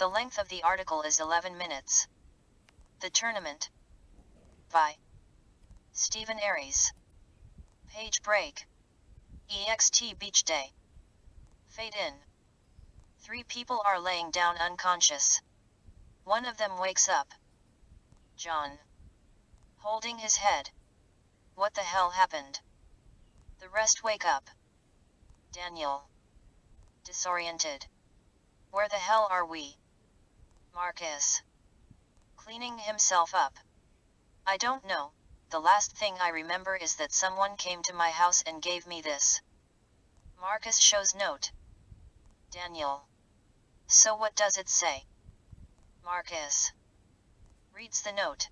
The length of the article is 11 minutes. The tournament. By Stephen Aries. Page break. EXT beach day. Fade in. 3 people are laying down unconscious. One of them wakes up. John. Holding his head. What the hell happened? The rest wake up. Daniel. Disoriented. Where the hell are we? Marcus. Cleaning himself up. I don't know, the last thing I remember is that someone came to my house and gave me this. Marcus shows note. Daniel. So what does it say? Marcus. Reads the note.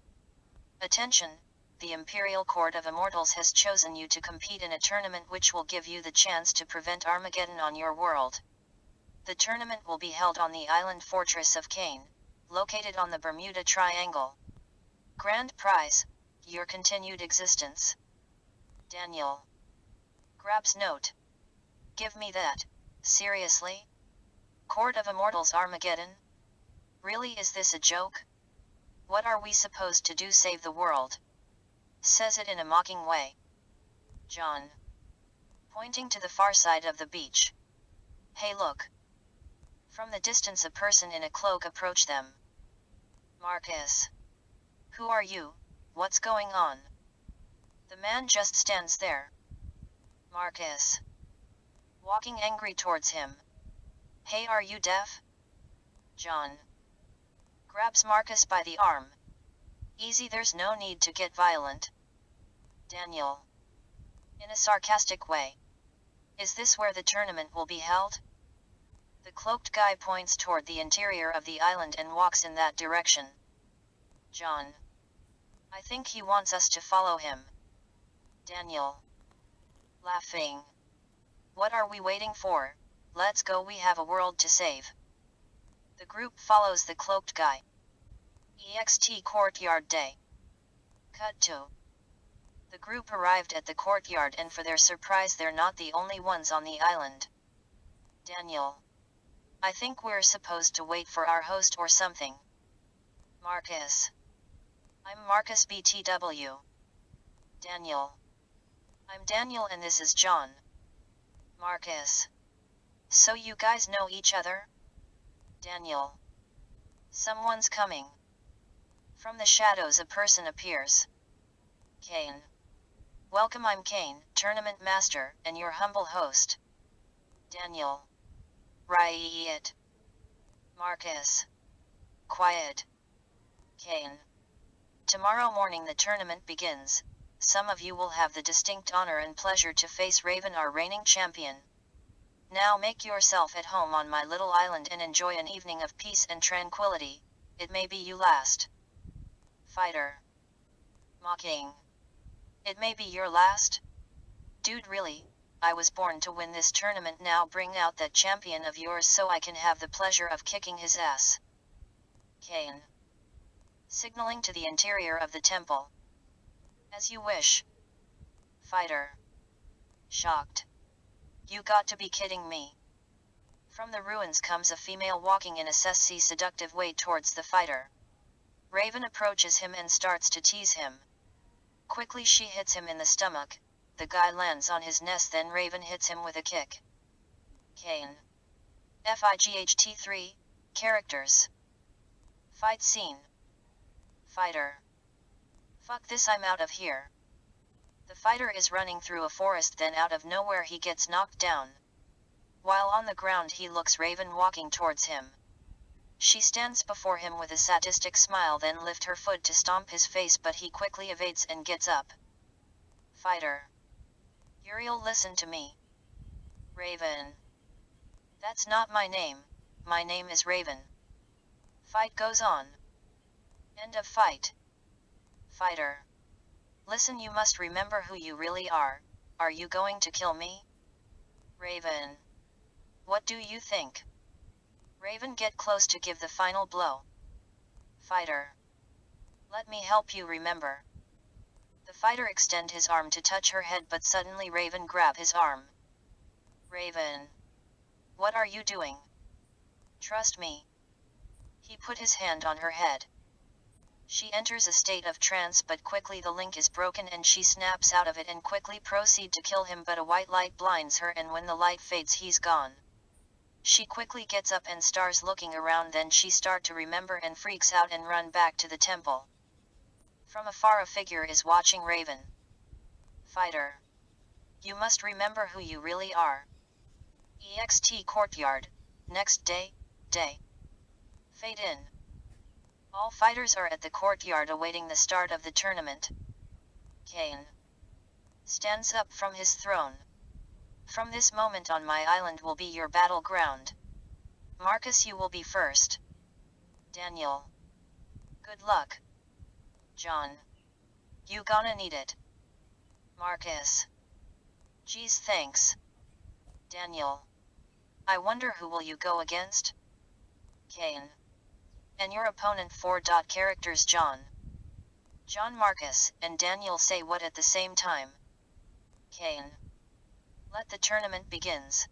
Attention, the Imperial Court of Immortals has chosen you to compete in a tournament which will give you the chance to prevent Armageddon on your world. The tournament will be held on the island fortress of Cain, located on the Bermuda Triangle. Grand prize, your continued existence. Daniel. Grabs note. Give me that, seriously? Court of Immortals Armageddon? Really, is this a joke? What are we supposed to do, save the world? Says it in a mocking way. John. Pointing to the far side of the beach. Hey, look. From the distance a person in a cloak approached them. Marcus. Who are you? What's going on? The man just stands there. Marcus. Walking angry towards him. Hey, are you deaf? John. Grabs Marcus by the arm. Easy, there's no need to get violent. Daniel. In a sarcastic way. Is this where the tournament will be held? The cloaked guy points toward the interior of the island and walks in that direction. John. I think he wants us to follow him. Daniel. Laughing. What are we waiting for? Let's go, we have a world to save. The group follows the cloaked guy. EXT Courtyard Day. Cut to. The group arrived at the courtyard and for their surprise they're not the only ones on the island. Daniel. I think we're supposed to wait for our host or something. Marcus. I'm Marcus BTW. Daniel. I'm Daniel and this is John. Marcus. So you guys know each other? Daniel. Someone's coming. From the shadows a person appears. Cain. Welcome, I'm Cain, Tournament Master, and your humble host. Daniel. Riot. Marcus. Quiet. Cain. Tomorrow morning the tournament begins. Some of you will have the distinct honor and pleasure to face Raven, our reigning champion. Now make yourself at home on my little island and enjoy an evening of peace and tranquility. It may be you last. Fighter. Mocking. It may be your last? Dude, really? I was born to win this tournament, now bring out that champion of yours so I can have the pleasure of kicking his ass. Cain. Signaling to the interior of the temple. As you wish. Fighter. Shocked. You got to be kidding me. From the ruins comes a female walking in a sexy, seductive way towards the fighter. Raven approaches him and starts to tease him. Quickly she hits him in the stomach. The guy lands on his nest, then Raven hits him with a kick. Cain. FIGHT 3, Characters. Fight scene. Fighter. Fuck this, I'm out of here. The fighter is running through a forest, then out of nowhere he gets knocked down. While on the ground he looks Raven walking towards him. She stands before him with a sadistic smile, then lift her foot to stomp his face, but he quickly evades and gets up. Fighter. Uriel, listen to me. Raven. That's not my name. My name is Raven. Fight goes on. End of fight. Fighter. Listen, you must remember who you really are. Are you going to kill me? Raven. What do you think? Raven, get close to give the final blow. Fighter. Let me help you remember. The fighter extend his arm to touch her head, but suddenly Raven grab his arm. Raven. What are you doing? Trust me. He put his hand on her head. She enters a state of trance, but quickly the link is broken and she snaps out of it and quickly proceed to kill him, but a white light blinds her and when the light fades he's gone. She quickly gets up and starts looking around, then she start to remember and freaks out and run back to the temple. From afar a figure is watching Raven. Fighter. You must remember who you really are. EXT courtyard, next day. Fade in. All fighters are at the courtyard awaiting the start of the tournament. Kane stands up from his throne. From this moment on, my island will be your battleground. Marcus, you will be first. Daniel. Good luck. John. You gonna need it. Marcus. Geez, thanks. Daniel. I wonder who will you go against? Kane. And your opponent. 4. Characters John, Marcus, and Daniel say what at the same time. Kane. Let the tournament begins.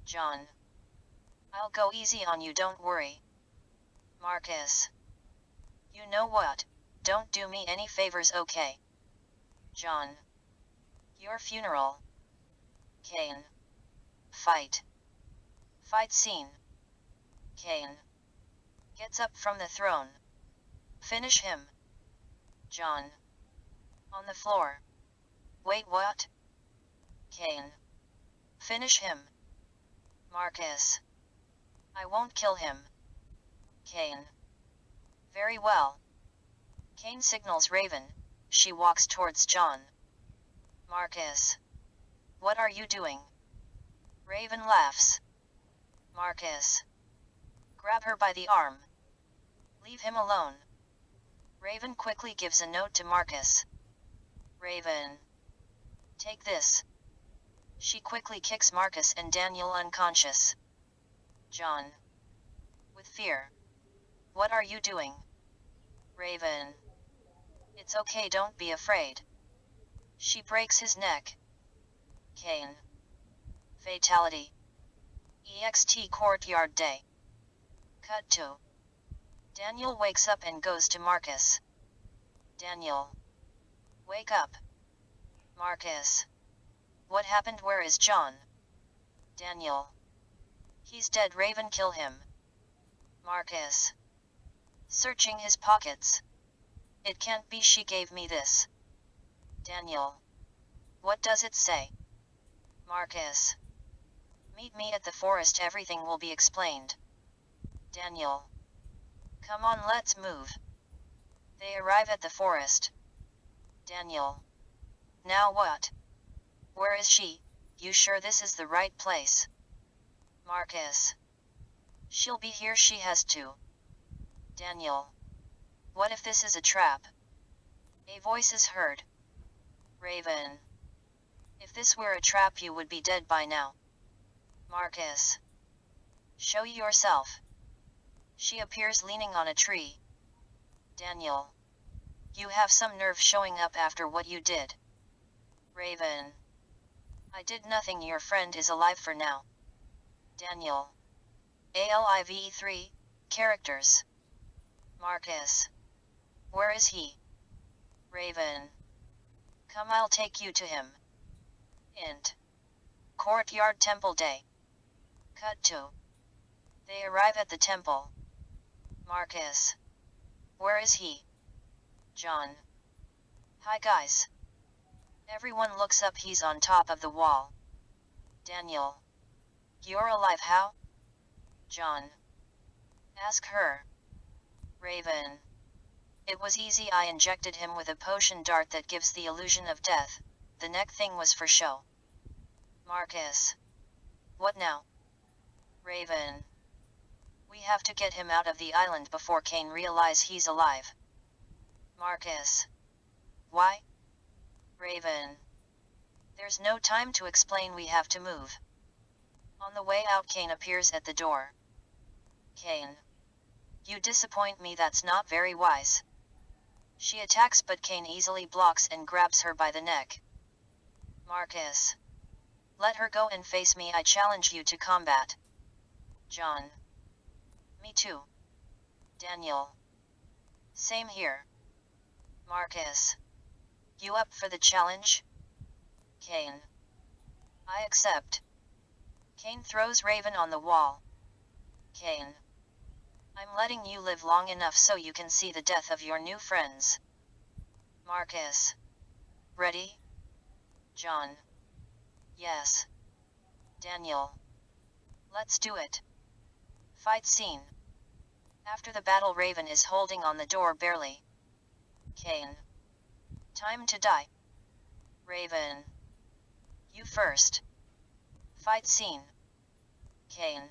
John. I'll go easy on you, don't worry. Marcus. You know what, don't do me any favors, okay? John. Your funeral. Kane. Fight scene. Kane gets up from the throne. Finish him. John. On the floor. Wait, what? Kane. Finish him. Marcus. I won't kill him. Kane. Very well. Kane signals Raven. She walks towards John. Marcus. What are you doing? Raven laughs. Marcus. Grab her by the arm. Leave him alone. Raven quickly gives a note to Marcus. Raven. Take this. She quickly kicks Marcus and Daniel unconscious. John. With fear. What are you doing? Raven. It's okay, don't be afraid. She breaks his neck. Kane. Fatality. EXT courtyard day. Cut to. Daniel wakes up and goes to Marcus. Daniel. Wake up. Marcus. What happened? Where is John? Daniel. He's dead. Raven, kill him. Marcus. Searching his pockets. It can't be, she gave me this. Daniel. What does it say? Marcus. Meet me at the forest, everything will be explained. Daniel. Come on, let's move. They arrive at the forest. Daniel. Now what? Where is she? You sure this is the right place? Marcus. She'll be here, she has to. Daniel. What if this is a trap? A voice is heard. Raven. If this were a trap, you would be dead by now. Marcus. Show yourself. She appears leaning on a tree. Daniel. You have some nerve showing up after what you did. Raven. I did nothing, your friend is alive for now. Daniel. ALIVE 3, characters. Marcus. Where is he? Raven. Come, I'll take you to him. Int. Courtyard temple day. Cut to. They arrive at the temple. Marcus. Where is he? John. Hi guys. Everyone looks up, he's on top of the wall. Daniel. You're alive, how? John. Ask her. Raven. It was easy, I injected him with a potion dart that gives the illusion of death. The neck thing was for show. Marcus. What now? Raven. We have to get him out of the island before Kane realize he's alive. Marcus. Why? Raven. There's no time to explain, we have to move. On the way out, Kane appears at the door. Kane. You disappoint me, that's not very wise. She attacks, but Kane easily blocks and grabs her by the neck. Marcus. Let her go and face me, I challenge you to combat. John. Me too. Daniel. Same here. Marcus. You up for the challenge? Cain. I accept. Cain throws Raven on the wall. Cain. I'm letting you live long enough so you can see the death of your new friends. Marcus. Ready? John. Yes. Daniel. Let's do it. Fight scene. After the battle, Raven is holding on the door barely. Cain. Time to die. Raven. You first. Fight scene. Cain.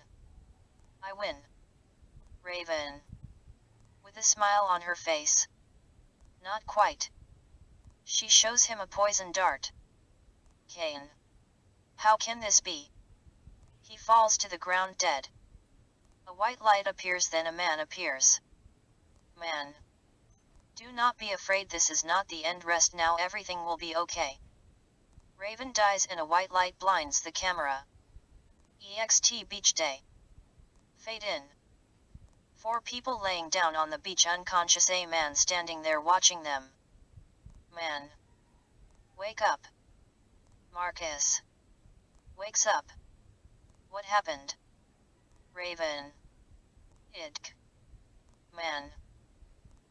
I win. Raven. With a smile on her face. Not quite. She shows him a poison dart. Cain. How can this be? He falls to the ground dead. A white light appears, then a man appears. Man. Do not be afraid, this is not the end, rest now, everything will be okay. Raven dies and a white light blinds the camera. EXT beach day. Fade in. 4 people laying down on the beach unconscious, a man standing there watching them. Man. Wake up. Marcus. Wakes up. What happened? Raven. Idk. Man.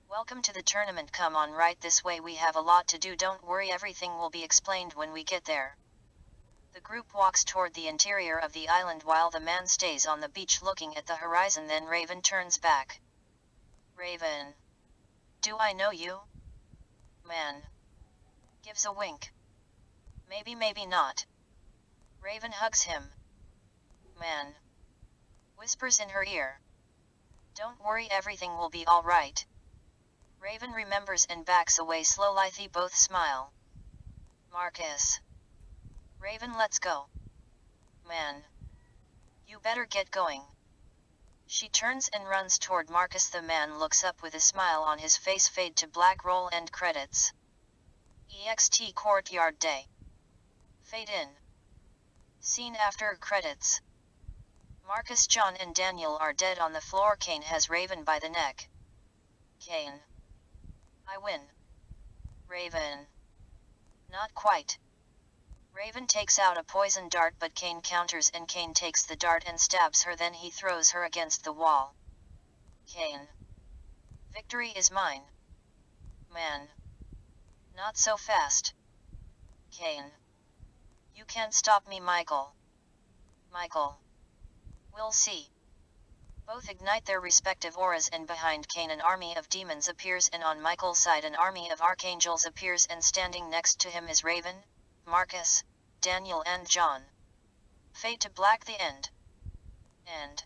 Welcome to the tournament, come on right this way, we have a lot to do, don't worry, everything will be explained when we get there. The group walks toward the interior of the island while the man stays on the beach looking at the horizon, then Raven turns back. Raven. Do I know you? Man. Gives a wink. Maybe, maybe not. Raven hugs him. Man. Whispers in her ear. Don't worry, everything will be alright. Raven remembers and backs away slowly. They both smile. Marcus. Raven, let's go. Man. You better get going. She turns and runs toward Marcus. The man looks up with a smile on his face. Fade to black, roll end credits. EXT Courtyard Day. Fade in. Scene after credits. Marcus, John and Daniel are dead on the floor. Cain has Raven by the neck. Cain. I win. Raven. Not quite. Raven takes out a poison dart, but Cain counters and Cain takes the dart and stabs her, then he throws her against the wall. Cain. Victory is mine. Man. Not so fast. Cain. You can't stop me, Michael. Michael. We'll see. Both ignite their respective auras, and behind Cain an army of demons appears, and on Michael's side an army of archangels appears, and standing next to him is Raven, Marcus, Daniel and John. Fade to black, the end. End.